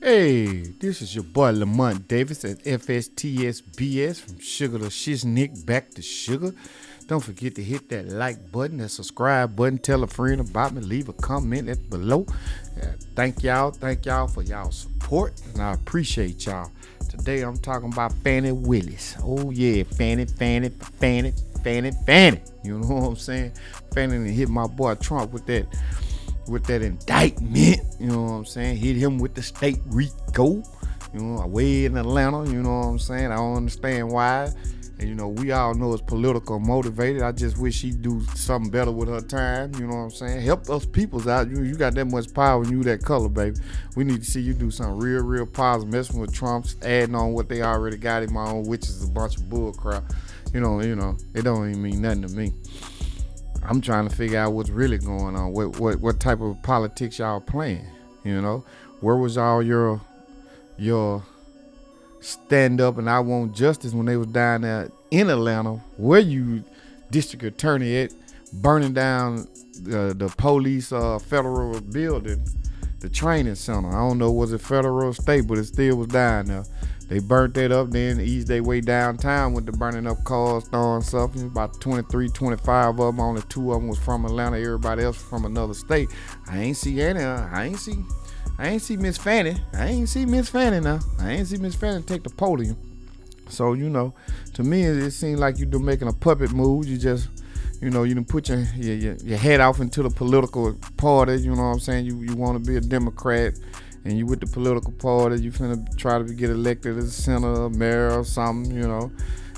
Hey, this is your boy Lamont Davis at FSTSBS from Sugar to Shiznick back to Sugar. Don't forget to hit that like button, that subscribe button, tell a friend about me, leave a comment at below. Thank y'all for y'all support, and I appreciate y'all. Today I'm talking about Fani Willis. Oh yeah, Fani. You know what I'm saying? Fani hit my boy Trump with that indictment, you know what I'm saying? Hit him with the state RICO, you know, away in Atlanta, you know what I'm saying? I don't understand why. And you know, we all know it's political motivated. I just wish she'd do something better with her time, you know what I'm saying? Help us peoples out. You got that much power and you that color, baby. We need to see you do something real positive, messing with Trump's, adding on what they already got him on, which is a bunch of bull crap. You know, it don't even mean nothing to me. I'm trying to figure out what's really going on. What type of politics y'all playing? You know, where was all your stand up and I want justice when they was down there in Atlanta? Where you district attorney at burning down the police federal building, the training center? I don't know, was it federal or state, but it still was down there. They burnt that up, then eased their way downtown with the burning up cars, throwing stuff. About 23, 25 of them. Only 2 of them was from Atlanta. Everybody else from another state. I ain't see Miss Fani. I ain't see Miss Fani now. I ain't see Miss Fani take the podium. So, you know, to me, it seems like you're making a puppet move. You just, you done put your head off into the political party. You know what I'm saying? You want to be a Democrat. And you with the political party, you finna try to get elected as a senator, mayor, or something, you know.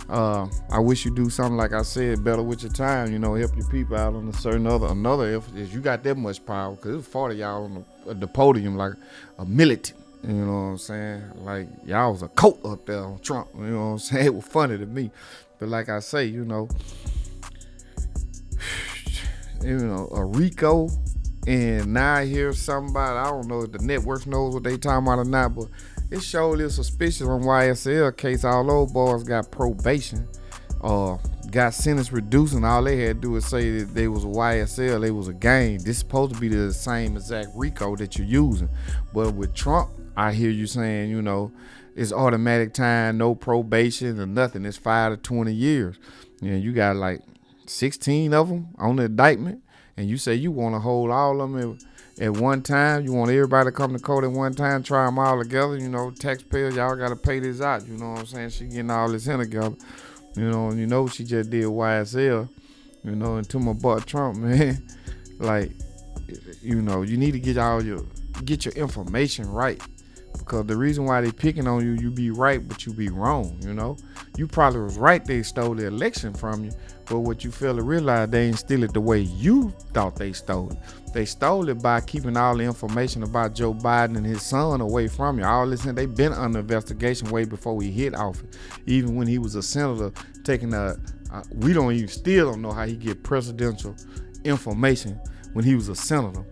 I wish you do something, like I said, better with your time, you know, help your people out on a certain another if you got that much power, because there's 40 y'all on the podium like a militant, you know what I'm saying? Like, y'all was a coat up there on Trump, you know what I'm saying? It was funny to me. But like I say, you know, a RICO. And now I hear somebody, I don't know if the networks knows what they talking about or not, but it surely is suspicious on YSL case. All those boys got probation, got sentence reduced, and all they had to do is say that they was a YSL, they was a gang. This is supposed to be the same exact RICO that you're using. But with Trump, I hear you saying, you know, it's automatic time, no probation or nothing. It's 5 to 20 years. And you got like 16 of them on the indictment. And you say you want to hold all of them at one time. You want everybody to come to court at one time, try them all together. You know, taxpayers, y'all got to pay this out. You know what I'm saying? She getting all this in together. You know, she just did YSL. You know, and to my boy Trump, man, like, you know, you need to get your information right. Because the reason why they picking on you, you be right, but you be wrong, you know. You probably was right, they stole the election from you, but what you fail to realize, they ain't steal it the way you thought they stole it. They stole it by keeping all the information about Joe Biden and his son away from you. All this, they been under investigation way before he hit office. Even when he was a senator, we still don't know how he get presidential information when he was a senator.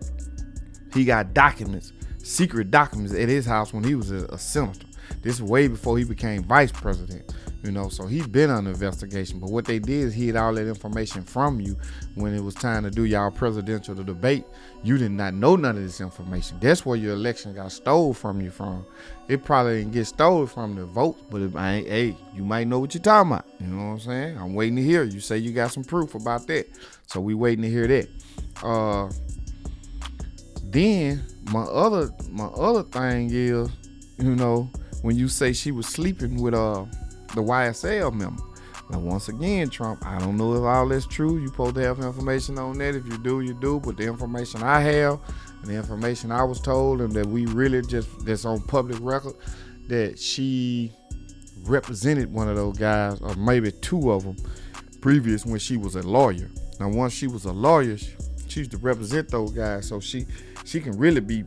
He got documents, secret documents at his house when he was a senator. This is way before he became vice president, you know, so he's been under investigation. But what they did is hid all that information from you when it was time to do y'all presidential debate. You did not know none of this information. That's where your election got stole from you from. It probably didn't get stolen from the votes, but hey, you might know what you're talking about. You know what I'm saying? I'm waiting to hear. You say you got some proof about that. So we waiting to hear that. Then my other thing is, you know, when you say she was sleeping with the YSL member. Now once again, Trump, I don't know if all that's true. You supposed to have information on that. If you do, you do. But the information I have and the information I was told, and that we really that's on public record, that she represented one of those guys, or maybe 2 of them, previous when she was a lawyer. Now once she was a lawyer, she used to represent those guys, so she can really be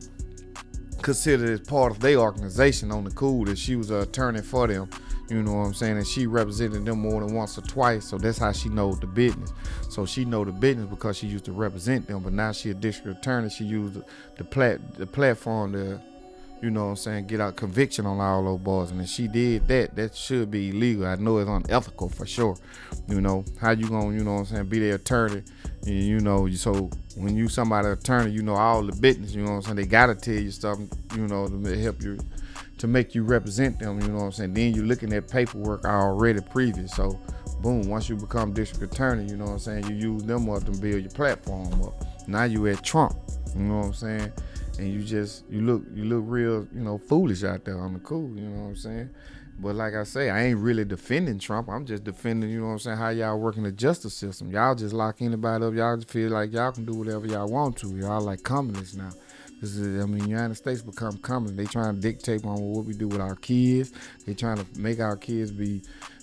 considered as part of their organization on the cool, that she was an attorney for them, you know what I'm saying, and she represented them more than once or twice, so that's how she knows the business. So she know the business because she used to represent them, but now she a district attorney. She used the platform to, you know what I'm saying, get out conviction on all those boys. And if she did that, that should be illegal. I know it's unethical for sure. You know, how you gonna, you know what I'm saying, be their attorney? And, you know, so when you somebody attorney, you know all the business, you know what I'm saying, they gotta tell you something, you know, to help you, to make you represent them, you know what I'm saying. Then you're looking at paperwork already previous. So boom, once you become district attorney, you know what I'm saying, you use them up to build your platform up. Now you at Trump, you know what I'm saying, and you look real, you know, foolish out there on the cool, you know what I'm saying. But like I say, I ain't really defending Trump. I'm just defending, you know what I'm saying, how y'all working the justice system. Y'all just lock anybody up. Y'all just feel like y'all can do whatever y'all want to. Y'all like communists now. This is, I mean, United States become communist. They trying to dictate on what we do with our kids. They trying to make our kids be,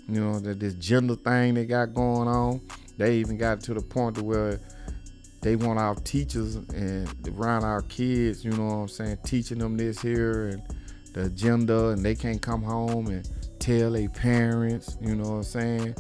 you know, that this gender thing they got going on. They even got to the point to where they want our teachers and around our kids, you know what I'm saying, teaching them this here and the agenda, and they can't come home and tell their parents, you know what I'm saying.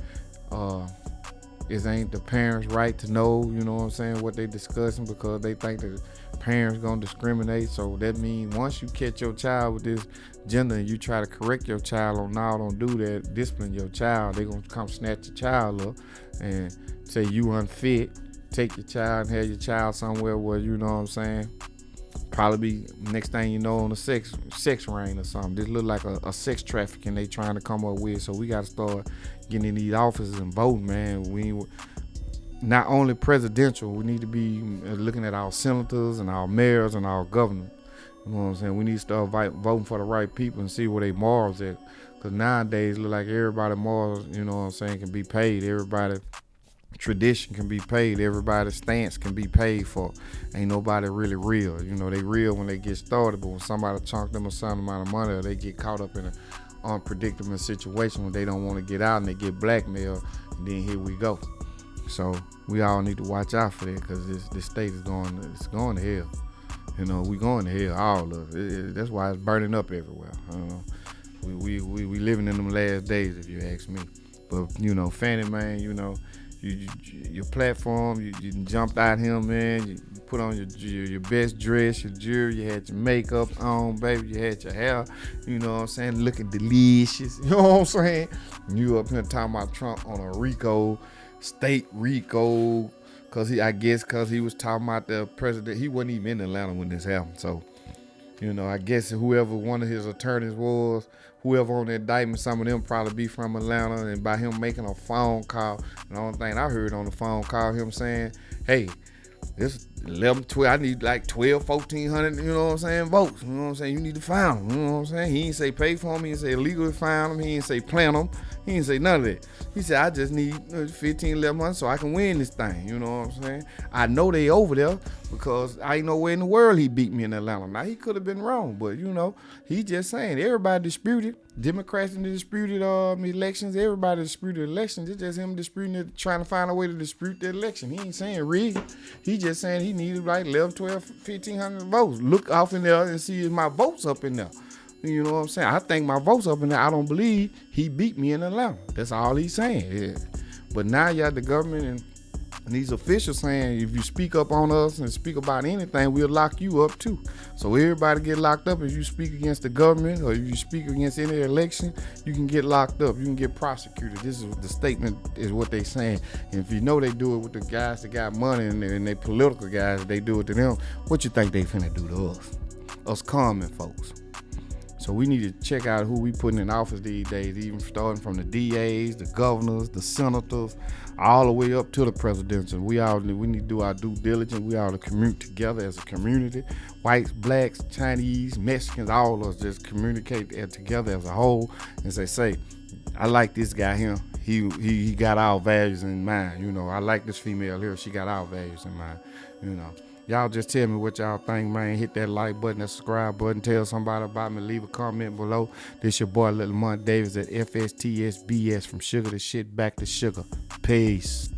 It ain't the parents' right to know, you know what I'm saying, what they discussing, because they think that parents gonna discriminate. So that means once you catch your child with this gender and you try to correct your child on, no, don't do that, discipline your child, they gonna come snatch your child up and say you unfit, take your child and have your child somewhere where, you know what I'm saying, probably be next thing you know on a sex ring or something. This look like a sex trafficking they trying to come up with. So we got to start getting in these offices and voting, man. We not only presidential, we need to be looking at our senators and our mayors and our governors. You know what I'm saying? We need to start voting for the right people and see where they morals at. Because nowadays, look like everybody morals, you know what I'm saying, can be paid. Everybody tradition can be paid. Everybody's stance can be paid for. Ain't nobody really real. You know, they real when they get started, but when somebody chunk them a certain amount of money, or they get caught up in an unpredictable situation when they don't want to get out and they get blackmailed, and then here we go. So we all need to watch out for that, because this state is going to hell. You know, we going to hell, all of it. That's why it's burning up everywhere. We living in them last days, if you ask me. But, you know, Fani, man, you know, your platform, you jumped out here, man. You put on your best dress, your jewelry, you had your makeup on, baby. You had your hair, you know what I'm saying, looking delicious. You know what I'm saying? You up here talking about Trump on a RICO, state RICO, because he was talking about the president. He wasn't even in Atlanta when this happened. So, you know, I guess whoever one of his attorneys was, whoever on the indictment, some of them probably be from Atlanta, and by him making a phone call, and the only thing I heard on the phone call, him saying, hey, this 11, 12, I need like 12, 1,400, you know what I'm saying, votes. You know what I'm saying? You need to find them. You know what I'm saying? He didn't say pay for them. He didn't say illegally find them. He didn't say plant them. He didn't say none of that. He said, I just need 15, 11 months so I can win this thing. You know what I'm saying? I know they over there because I ain't know where in the world he beat me in Atlanta. Now, he could have been wrong, but, you know, he just saying everybody disputed. Democrats disputed elections. Everybody disputed elections. It's just him disputing it, trying to find a way to dispute the election. He ain't saying rigged. He just saying he needed like 11, 12, 1,500 votes. Look off in there and see if my votes up in there. You know what I'm saying? I think my votes up in there. I don't believe he beat me in Atlanta. That's all he's saying. Yeah. But now you got the government and these officials saying if you speak up on us and speak about anything, we'll lock you up too. So everybody get locked up if you speak against the government or if you speak against any election, you can get locked up. You can get prosecuted. This is the statement is what they saying. And if you know they do it with the guys that got money and they political guys, they do it to them, what you think they finna do to us? Us common folks. So we need to check out who we putting in office these days, even starting from the DAs, the governors, the senators, all the way up to the presidents. And we need to do our due diligence. We ought to commute together as a community. Whites, blacks, Chinese, Mexicans, all of us just communicate together as a whole and say, I like this guy here. He got our values in mind. You know, I like this female here. She got our values in mind. You know. Y'all just tell me what y'all think, man. Hit that like button, that subscribe button. Tell somebody about me. Leave a comment below. This your boy, Little Monk Davis at FSTSBS. From sugar to shit, back to sugar. Peace.